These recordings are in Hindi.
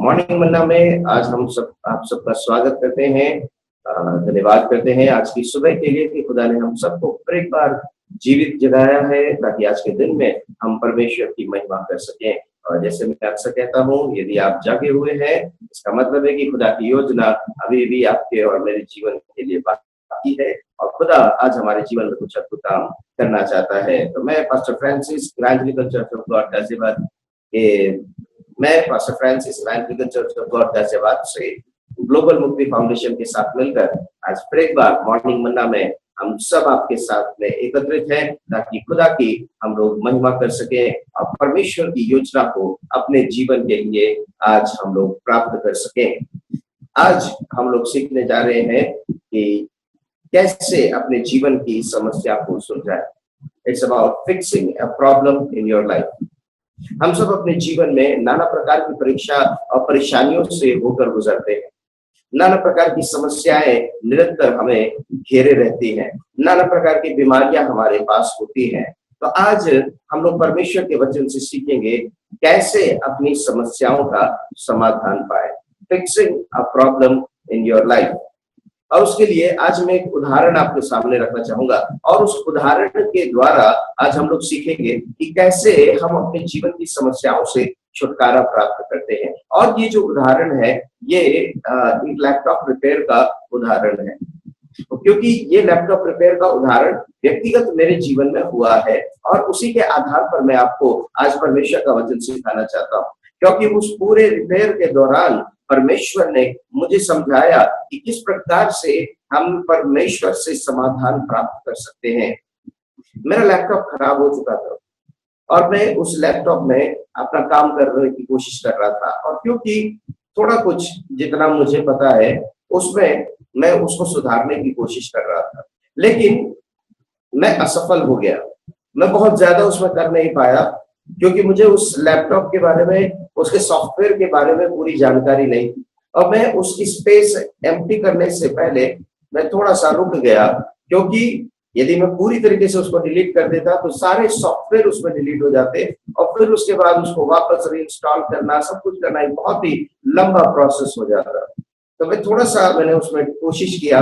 मॉर्निंग मन्ना में आज हम सब आप सबका स्वागत करते हैं। धन्यवाद करते हैं आज की सुबह के लिए कि खुदा ने हम सबको फिर एक बार जीवित जगाया है ताकि आज के दिन में हम परमेश्वर की महिमा कर सकें। और जैसे मैं अक्सर कहता हूँ, यदि आप जागे हुए हैं इसका मतलब है कि खुदा की योजना अभी भी आपके और मेरे जीवन के लिए बाकी है और खुदा आज हमारे जीवन में कुछ अद्भुत काम करना चाहता है। तो मैं pastor Francis evangelical church of God Ghaziabad के मैं pastor Francis evangelical church of God Ghaziabad से ग्लोबल मुक्ति फाउंडेशन के साथ मिलकर आज फिर एक बार मॉर्निंग मन्ना में हम सब आपके साथ में एकत्रित हैं ताकि खुदा की हम लोग महिमा कर सके और परमेश्वर की योजना को अपने जीवन के लिए आज हम लोग प्राप्त कर सके। आज हम लोग सीखने जा रहे हैं कि कैसे अपने जीवन की समस्या को सुलझाएं। It's about fixing a problem in your life. हम सब अपने जीवन में नाना प्रकार की परीक्षा और परेशानियों से होकर गुजरते हैं। नाना प्रकार की समस्याएं निरंतर हमें घेरे रहती हैं। नाना प्रकार की बीमारियां हमारे पास होती हैं। तो आज हम लोग परमेश्वर के वचन से सीखेंगे कैसे अपनी समस्याओं का समाधान पाए। Fixing a problem in your life. और उसके लिए आज मैं एक उदाहरण आपके सामने रखना चाहूंगा और उस उदाहरण के द्वारा आज हम लोग सीखेंगे कि कैसे हम अपने जीवन की समस्याओं से छुटकारा प्राप्त करते हैं। और ये जो उदाहरण है ये एक लैपटॉप रिपेयर का उदाहरण है, क्योंकि ये लैपटॉप रिपेयर का उदाहरण व्यक्तिगत मेरे जीवन में हुआ है और उसी के आधार पर मैं आपको आज परमेश्वर का वचन सिखाना चाहता हूँ। क्योंकि उस पूरे रिपेयर के दौरान परमेश्वर ने मुझे समझाया कि किस प्रकार से हम परमेश्वर से समाधान प्राप्त कर सकते हैं। मेरा लैपटॉप खराब हो चुका था और मैं उस लैपटॉप में अपना काम करने की कोशिश कर रहा था और क्योंकि थोड़ा कुछ जितना मुझे पता है उसमें मैं उसको सुधारने की कोशिश कर रहा था, लेकिन मैं असफल हो गया। मैं बहुत ज्यादा उसमें कर नहीं पाया क्योंकि मुझे उस लैपटॉप के बारे में, उसके सॉफ्टवेयर के बारे में पूरी जानकारी नहीं थी और मैं उसकी स्पेस एम्प्टी करने से पहले मैं थोड़ा सा रुक गया, क्योंकि यदि मैं पूरी तरीके से उसको डिलीट कर देता तो सारे सॉफ्टवेयर उसमें डिलीट हो जाते और फिर उसके बाद उसको वापस रीइंस्टॉल करना, सब कुछ करना एक बहुत ही लंबा प्रोसेस हो जाता। तो मैं थोड़ा सा मैंने उसमें कोशिश किया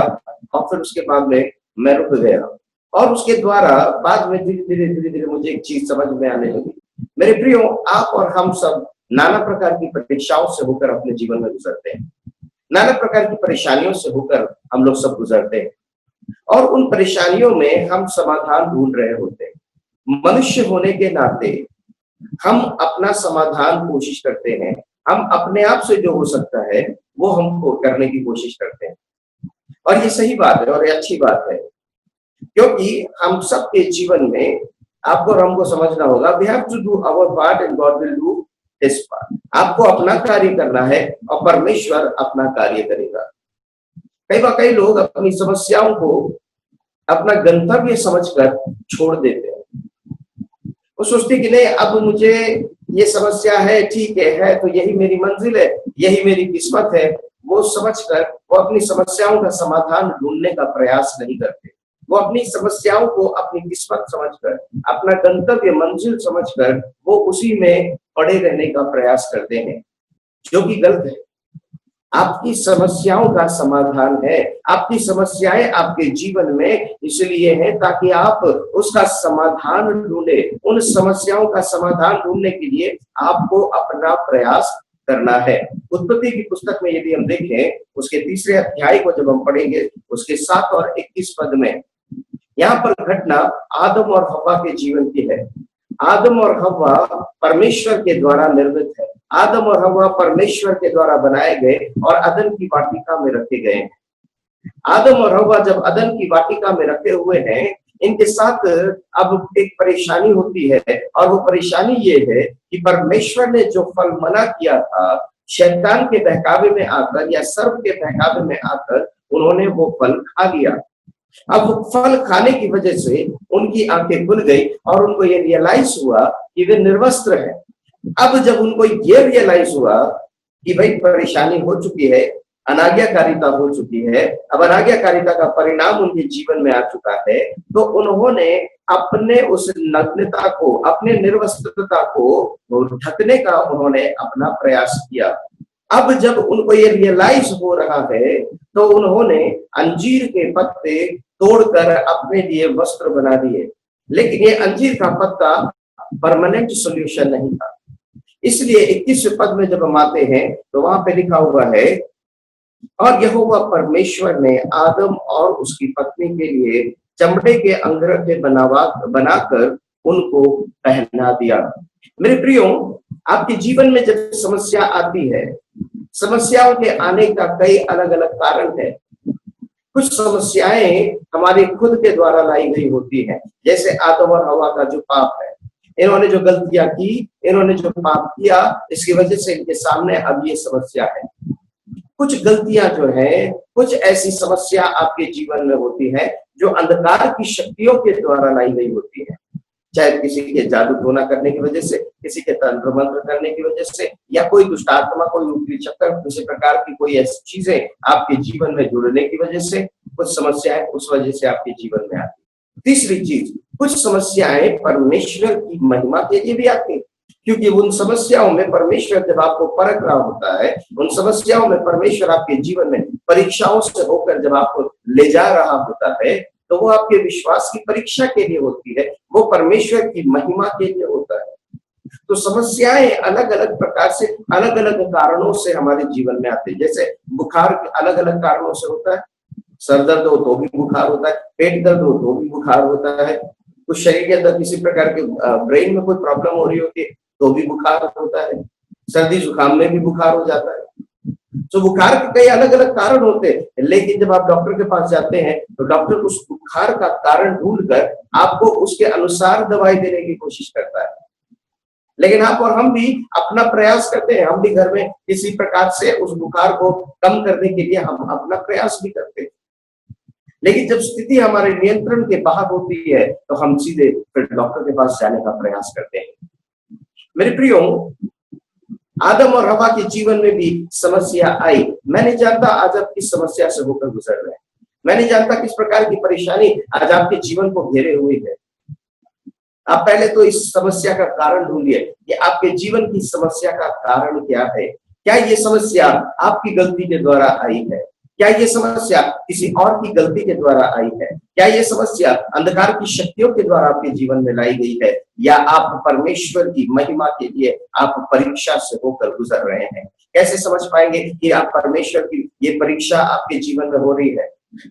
और फिर उसके बाद में मैं रुक गया और उसके द्वारा बाद में धीरे धीरे मुझे एक चीज समझ में आने लगी। मेरे प्रियो, आप और हम सब नाना प्रकार की परीक्षाओं से होकर अपने जीवन में गुजरते हैं। नाना प्रकार की परेशानियों से होकर हम लोग सब गुजरते हैं और उन परेशानियों में हम समाधान ढूंढ रहे होते हैं। मनुष्य होने के नाते हम अपना समाधान कोशिश करते हैं। हम अपने आप से जो हो सकता है वो हमको करने की कोशिश करते हैं और ये सही बात है और ये अच्छी बात है, क्योंकि हम सबके जीवन में आपको और हमको समझना होगा we have to do our part and God will do his part। आपको अपना कार्य करना है और परमेश्वर अपना कार्य करेगा। कई लोग अपनी समस्याओं को अपना गंतव्य समझकर छोड़ देते हैं। वो सोचते कि नहीं, अब मुझे ये समस्या है, ठीक है तो यही मेरी मंजिल है, यही मेरी किस्मत है। वो समझकर वो अपनी समस्याओं का समाधान ढूंढने का प्रयास नहीं करते। वो अपनी समस्याओं को अपनी किस्मत समझकर, अपना गंतव्य मंजिल समझकर वो उसी में पड़े रहने का प्रयास करते हैं, जो कि गलत है। आपकी समस्याओं का समाधान है। आपकी समस्याएं आपके जीवन में इसलिए है ताकि आप उसका समाधान ढूंढे। उन समस्याओं का समाधान ढूंढने के लिए आपको अपना प्रयास करना है। उत्पत्ति की पुस्तक में यदि हम देखें उसके 3 अध्याय को जब हम पढ़ेंगे उसके 7 और 21 पद में यहाँ पर घटना आदम और हव्वा के जीवन की है। आदम और हव्वा परमेश्वर के द्वारा निर्मित है। आदम और हव्वा परमेश्वर के द्वारा बनाए गए और अदन की वाटिका में रखे गए हैं। आदम और हव्वा जब अदन की वाटिका में रखे हुए हैं, इनके साथ अब एक परेशानी होती है और वो परेशानी ये है कि परमेश्वर ने जो फल मना किया था, शैतान के बहकावे में आकर या सर्प के बहकावे में आकर उन्होंने वो फल खा लिया। अब फल खाने की वजह से उनकी आंखें खुल गई और उनको ये रियलाइज हुआ कि वे निर्वस्त्र हैं। अब जब उनको ये रियलाइज हुआ कि भाई परेशानी हो चुकी है, अनाज्ञाकारिता हो चुकी है, अब अनाज्ञाकारिता का परिणाम उनके जीवन में आ चुका है, तो उन्होंने अपने उस नग्नता को, अपने निर्वस्त्रता को ढकने का उन्होंने अपना प्रयास किया अब जब उनको ये रियलाइज हो रहा है तो उन्होंने अंजीर के पत्ते तोड़कर अपने लिए वस्त्र बना दिए। लेकिन ये अंजीर का पत्ता परमानेंट सॉल्यूशन नहीं था। इसलिए 21वें पद में जब हम आते हैं तो वहां पे लिखा हुआ है, और यहोवा परमेश्वर ने आदम और उसकी पत्नी के लिए चमड़े के अंगरखे बनाकर उनको पहना दिया। मेरे प्रियो, आपके जीवन में जब समस्या आती है, समस्याओं के आने का कई अलग अलग कारण है। कुछ समस्याएं हमारे खुद के द्वारा लाई गई होती हैं, जैसे आदम और हवा का जो पाप है। इन्होंने जो गलतियां की, इन्होंने जो पाप किया, इसकी वजह से इनके सामने अब ये समस्या है। कुछ गलतियां जो है, कुछ ऐसी समस्या आपके जीवन में होती है जो अंधकार की शक्तियों के द्वारा लाई गई होती है, चाहे किसी के जादू टोना करने की वजह से, किसी के तंत्र मंत्र करने की वजह से, या कोई दुष्ट आत्मा, कोई ऊपरी चक्कर, किसी प्रकार की कोई ऐसी चीजें आपके जीवन में जुड़ने की वजह से कुछ समस्याएं उस वजह से आपके जीवन में आती। तीसरी चीज, कुछ समस्याएं परमेश्वर की महिमा के लिए भी आती, क्योंकि उन समस्याओं में परमेश्वर जब आपको परख रहा होता है, उन समस्याओं में परमेश्वर आपके जीवन में परीक्षाओं से होकर जब आपको ले जा रहा होता है, तो वो आपके विश्वास की परीक्षा के लिए होती है, वो परमेश्वर की महिमा के लिए होता है। तो समस्याएं अलग अलग प्रकार से, अलग अलग कारणों से हमारे जीवन में आते हैं। जैसे बुखार अलग अलग कारणों से होता है, सर दर्द हो तो भी बुखार होता है, पेट दर्द हो तो भी बुखार होता है, कुछ शरीर के अंदर किसी प्रकार के ब्रेन में कोई प्रॉब्लम हो रही होती है तो भी बुखार होता है, सर्दी जुकाम में भी बुखार हो जाता है। तो बुखार के कई अलग अलग कारण होते हैं, लेकिन जब आप डॉक्टर के पास जाते हैं तो डॉक्टर उस बुखार का कारण ढूंढकर आपको उसके अनुसार दवाई देने की कोशिश करता है। लेकिन आप और हम भी अपना प्रयास करते हैं, हम भी घर में किसी प्रकार से उस बुखार को कम करने के लिए हम अपना प्रयास भी करते हैं। लेकिन जब स्थिति हमारे नियंत्रण के बाहर होती है तो हम सीधे फिर डॉक्टर के पास जाने का प्रयास करते हैं। मेरे प्रियो, आदम और हवा के जीवन में भी समस्या आई। मैं नहीं जानता आज आप किस समस्या से होकर गुजर रहे हैं, मैं नहीं जानता किस प्रकार की परेशानी आज आपके जीवन को घेरे हुई है। आप पहले तो इस समस्या का कारण ढूंढिए कि आपके जीवन की समस्या का कारण क्या है। क्या ये समस्या आपकी गलती के द्वारा आई है? क्या ये समस्या किसी और की गलती के द्वारा आई है? क्या ये समस्या अंधकार की शक्तियों के द्वारा आपके जीवन में लाई गई है, या आप परमेश्वर की महिमा के लिए आप परीक्षा से होकर गुजर रहे हैं? कैसे समझ पाएंगे कि आप परमेश्वर की ये परीक्षा आपके जीवन में हो रही है?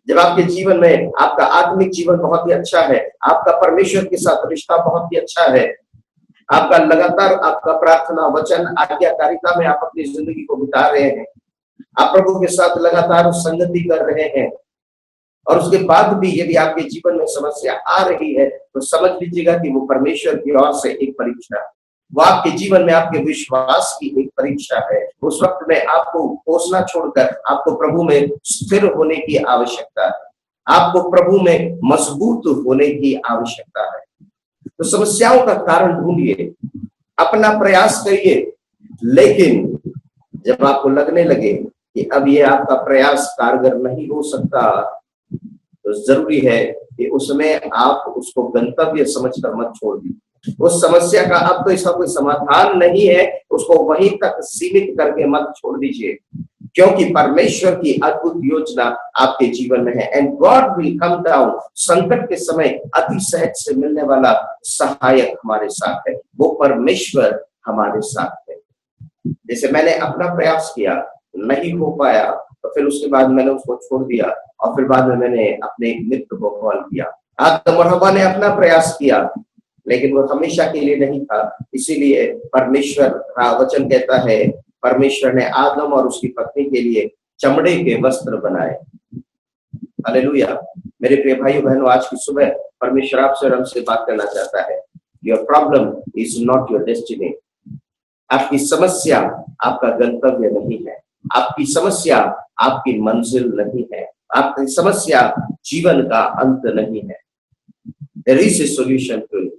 जब आपके जीवन में आपका आत्मिक जीवन बहुत ही अच्छा है, आपका परमेश्वर के साथ रिश्ता बहुत ही अच्छा है, आपका लगातार आपका प्रार्थना, वचन, आज्ञाकारिता में आप अपनी जिंदगी को बिता रहे हैं, आप प्रभु के साथ लगातार संगति कर रहे हैं, और उसके बाद भी यदि आपके जीवन में समस्या आ रही है तो समझ लीजिएगा कि वो परमेश्वर की ओर से एक परीक्षा है। वो आपके जीवन में आपके विश्वास की एक परीक्षा है। उस वक्त में आपको कोसना छोड़कर आपको प्रभु में स्थिर होने की आवश्यकता है, आपको प्रभु में मजबूत होने की आवश्यकता है। तो समस्याओं का कारण ढूंढिए, अपना प्रयास करिए, लेकिन जब आपको लगने लगे कि अब ये आपका प्रयास कारगर नहीं हो सकता, तो जरूरी है कि उसमें आप उसको गंतव्य समझकर मत छोड़ दीजिए। उस समस्या का अब तो इसका कोई समाधान नहीं है, उसको वहीं तक सीमित करके मत छोड़ दीजिए, क्योंकि परमेश्वर की अद्भुत योजना आपके जीवन में है। And God will come down. संकट के समय अति सहज से मिलने वाला सहायक हमारे साथ है, वो परमेश्वर हमारे साथ है। जैसे मैंने अपना प्रयास किया, नहीं हो पाया, तो फिर उसके बाद मैंने उसको छोड़ दिया, और फिर बाद में मैंने अपने मित्र को कॉल किया। आदम और हवा ने अपना प्रयास किया, लेकिन वो हमेशा के लिए नहीं था। इसीलिए परमेश्वर का वचन कहता है, परमेश्वर ने आदम और उसकी पत्नी के लिए चमड़े के वस्त्र बनाए। हालेलुया। मेरे प्रिय भाइयों बहनों, आज की सुबह परमेश्वर आपसे और हमसे बात करना चाहता है। Your problem is not your destiny. आपकी समस्या आपका गंतव्य नहीं है, आपकी समस्या आपकी मंजिल नहीं है, आपकी समस्या जीवन का अंत नहीं है। There is a solution to it।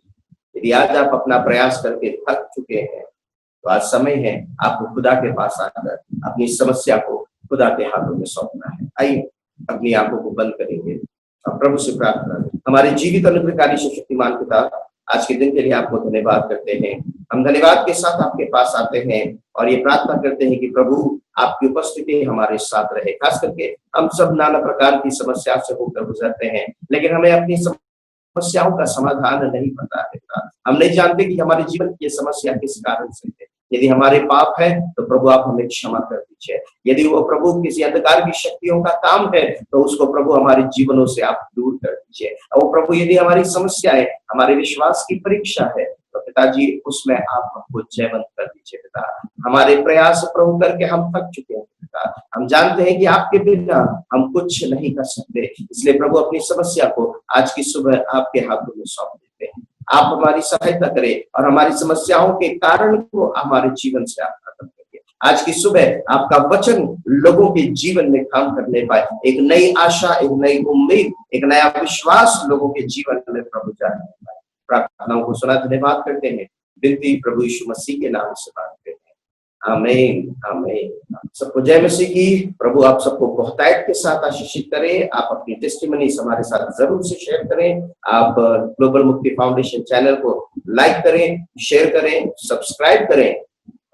यदि आज आप अपना प्रयास करके थक चुके हैं, तो आज समय है आपको खुदा के पास आकर अपनी समस्या को खुदा के हाथों में सौंपना है। आइए अपनी आंखों को बंद करेंगे और प्रभु से प्रार्थना। हमारे जीवित अनुग्रहकारी शक्तिमान पिता, आज के दिन के लिए आपको धन्यवाद करते हैं। हम धन्यवाद के साथ आपके पास आते हैं और ये प्रार्थना करते हैं कि प्रभु आपकी उपस्थिति हमारे साथ रहे। खास करके हम सब नाना प्रकार की समस्या से होकर गुजरते हैं, लेकिन हमें अपनी समस्याओं का समाधान नहीं पता है। हम नहीं जानते कि हमारे जीवन की ये समस्या किस कारण से है। यदि हमारे पाप है तो प्रभु आप हमें क्षमा कर दीजिए। यदि वो प्रभु किसी अंधकार की शक्तियों का काम है तो उसको प्रभु हमारे जीवनों से आप दूर कर दीजिए। और वो प्रभु यदि हमारी समस्या है, हमारे विश्वास की परीक्षा है, तो पिताजी उसमें आप हमको जयवंत कर दीजिए पिता। हमारे प्रयास प्रभु करके हम थक चुके हैं पिता। हम जानते हैं कि आपके बिना हम कुछ नहीं कर सकते, इसलिए प्रभु अपनी समस्या को आज की सुबह आपके हाथों में सौंप देते हैं। आप हमारी सहायता करें और हमारी समस्याओं के कारण को हमारे जीवन से आप खत्म करिए। आज की सुबह आपका वचन लोगों के जीवन में काम करने पाए, एक नई आशा, एक नई उम्मीद, एक नया विश्वास लोगों के जीवन में प्रभु जाने पाए। प्रार्थनाओं को सुना धन्यवाद करते हैं, विनती प्रभु यीशु मसीह के नाम से मांगते हैं, आमीन आमीन। सबको जय मसीह की। प्रभु आप सबको बहुतायत के साथ आशीषित करे। आप अपनी टेस्टिमनीज हमारे साथ जरूर से शेयर करें। आप ग्लोबल मुक्ति फाउंडेशन चैनल को लाइक करें, शेयर करें, सब्सक्राइब करें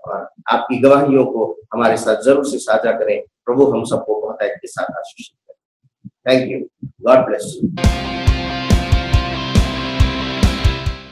और आपकी गवाहियों को हमारे साथ जरूर से साझा करें। प्रभु हम सबको बहुतायत के साथ आशीषित करें। Thank you. God bless you.